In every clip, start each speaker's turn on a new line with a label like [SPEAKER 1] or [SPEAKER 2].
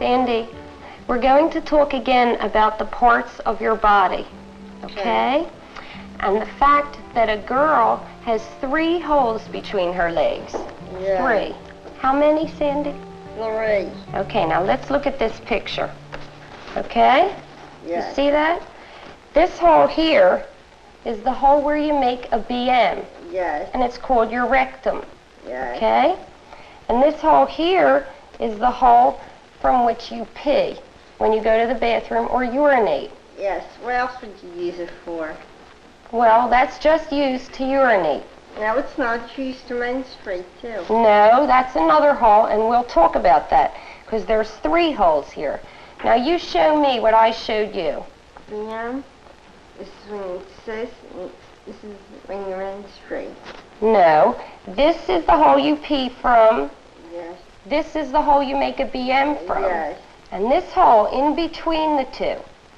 [SPEAKER 1] Sandy, we're going to talk again about the parts of your body, okay? And the fact that a girl has 3 holes between her legs.
[SPEAKER 2] Yeah.
[SPEAKER 1] 3. How many, Sandy?
[SPEAKER 2] 3.
[SPEAKER 1] Okay, now let's look at this picture. Okay?
[SPEAKER 2] Yes.
[SPEAKER 1] You see that? This hole here is the hole where you make a BM.
[SPEAKER 2] Yes.
[SPEAKER 1] And it's called your rectum.
[SPEAKER 2] Yes.
[SPEAKER 1] Okay? And this hole here is the hole from which you pee when you go to the bathroom or urinate.
[SPEAKER 2] Yes. What else would you use it for?
[SPEAKER 1] Well, that's just used to urinate.
[SPEAKER 2] No, it's not. It's used to menstruate, too.
[SPEAKER 1] No, that's another hole, and we'll talk about that, because there's 3 holes here. Now, you show me what I showed you.
[SPEAKER 2] Yeah. This is when it says, this is when you menstruate.
[SPEAKER 1] No, this is the hole you pee from.
[SPEAKER 2] Yes.
[SPEAKER 1] This is the hole you make a BM from.
[SPEAKER 2] Yes.
[SPEAKER 1] And this hole in between the 2,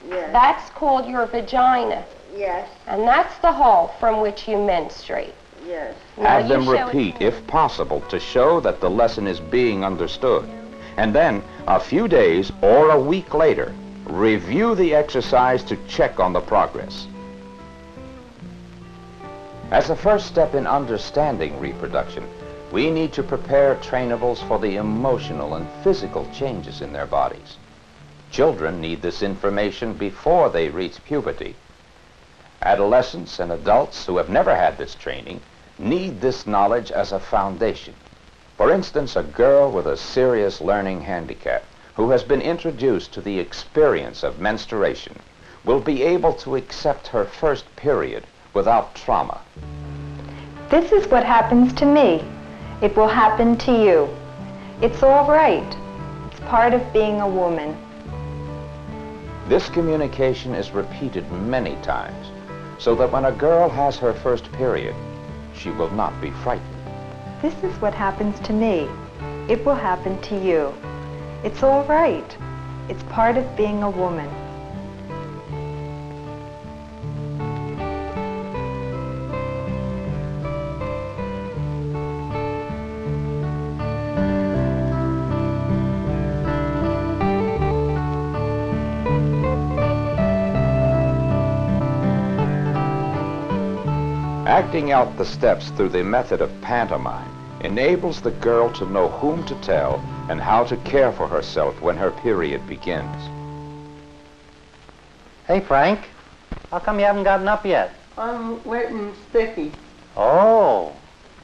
[SPEAKER 2] Yes.
[SPEAKER 1] that's called your vagina.
[SPEAKER 2] Yes.
[SPEAKER 1] And that's the hole from which you menstruate.
[SPEAKER 2] Yes.
[SPEAKER 1] Now,
[SPEAKER 3] Have them
[SPEAKER 1] you show
[SPEAKER 3] repeat,
[SPEAKER 1] it.
[SPEAKER 3] if possible, to show that the lesson is being understood. And then, a few days or a week later, review the exercise to check on the progress. As a first step in understanding reproduction, we need to prepare trainables for the emotional and physical changes in their bodies. Children need this information before they reach puberty. Adolescents and adults who have never had this training need this knowledge as a foundation. For instance, a girl with a serious learning handicap who has been introduced to the experience of menstruation will be able to accept her first period without trauma.
[SPEAKER 4] This is what happens to me. It will happen to you. It's all right. It's part of being a woman.
[SPEAKER 3] This communication is repeated many times, so that when a girl has her first period, she will not be frightened.
[SPEAKER 4] This is what happens to me. It will happen to you. It's all right. It's part of being a woman.
[SPEAKER 3] Acting out the steps through the method of pantomime enables the girl to know whom to tell and how to care for herself when her period begins.
[SPEAKER 5] Hey, Frank. How come you haven't gotten up yet?
[SPEAKER 2] I'm wet and sticky.
[SPEAKER 5] Oh.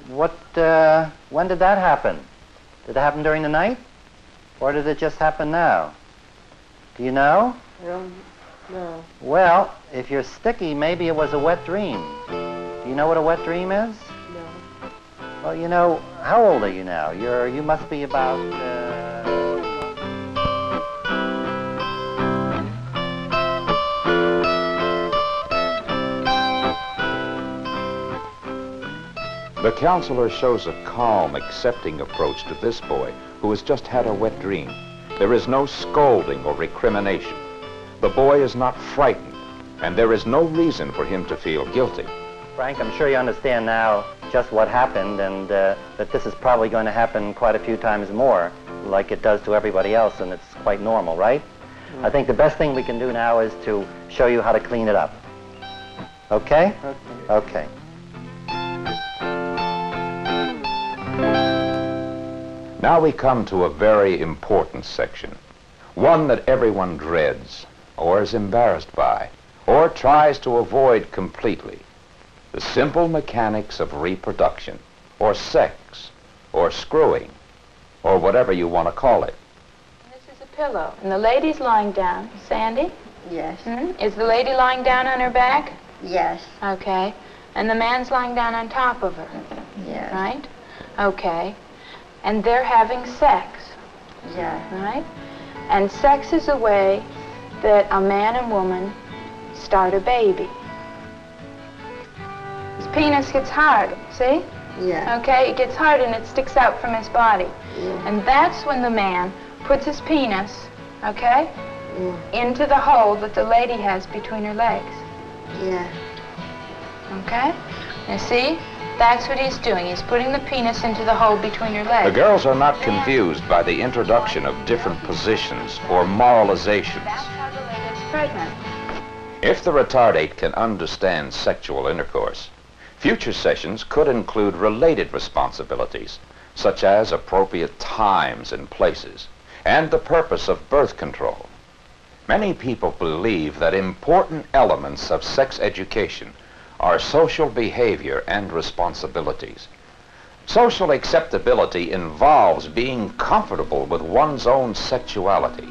[SPEAKER 5] When did that happen? Did it happen during the night? Or did it just happen now? Do you know?
[SPEAKER 2] No.
[SPEAKER 5] Well, if you're sticky, maybe it was a wet dream. Do you know what a wet dream is?
[SPEAKER 2] No.
[SPEAKER 5] Well, you know, how old are you now? You must be about,
[SPEAKER 3] The counselor shows a calm, accepting approach to this boy who has just had a wet dream. There is no scolding or recrimination. The boy is not frightened, and there is no reason for him to feel guilty.
[SPEAKER 5] Frank, I'm sure you understand now just what happened, and that this is probably going to happen quite a few times more, like it does to everybody else, and it's quite normal, right? I think the best thing we can do now is to show you how to clean it up. Okay? Okay.
[SPEAKER 3] Now we come to a very important section, one that everyone dreads, or is embarrassed by, or tries to avoid completely. The simple mechanics of reproduction, or sex, or screwing, or whatever you want to call it.
[SPEAKER 6] This is a pillow, and the lady's lying down. Sandy?
[SPEAKER 2] Yes.
[SPEAKER 6] Is the lady lying down on her back?
[SPEAKER 2] Yes.
[SPEAKER 6] Okay. And the man's lying down on top of her?
[SPEAKER 2] Yes.
[SPEAKER 6] Right? Okay. And they're having sex?
[SPEAKER 2] Yes.
[SPEAKER 6] Right? And sex is a way that a man and woman start a baby. His penis gets hard, see?
[SPEAKER 2] Yeah.
[SPEAKER 6] Okay, it gets hard and it sticks out from his body.
[SPEAKER 2] Yeah.
[SPEAKER 6] And that's when the man puts his penis, okay, into the hole that the lady has between her legs.
[SPEAKER 2] Yeah.
[SPEAKER 6] Okay? Now see? That's what he's doing. He's putting the penis into the hole between your legs.
[SPEAKER 3] The girls are not confused by the introduction of different positions or moralizations.
[SPEAKER 6] That's how the lady gets pregnant.
[SPEAKER 3] If the retardate can understand sexual intercourse, future sessions could include related responsibilities, such as appropriate times and places, and the purpose of birth control. Many people believe that important elements of sex education are social behavior and responsibilities. Social acceptability involves being comfortable with one's own sexuality.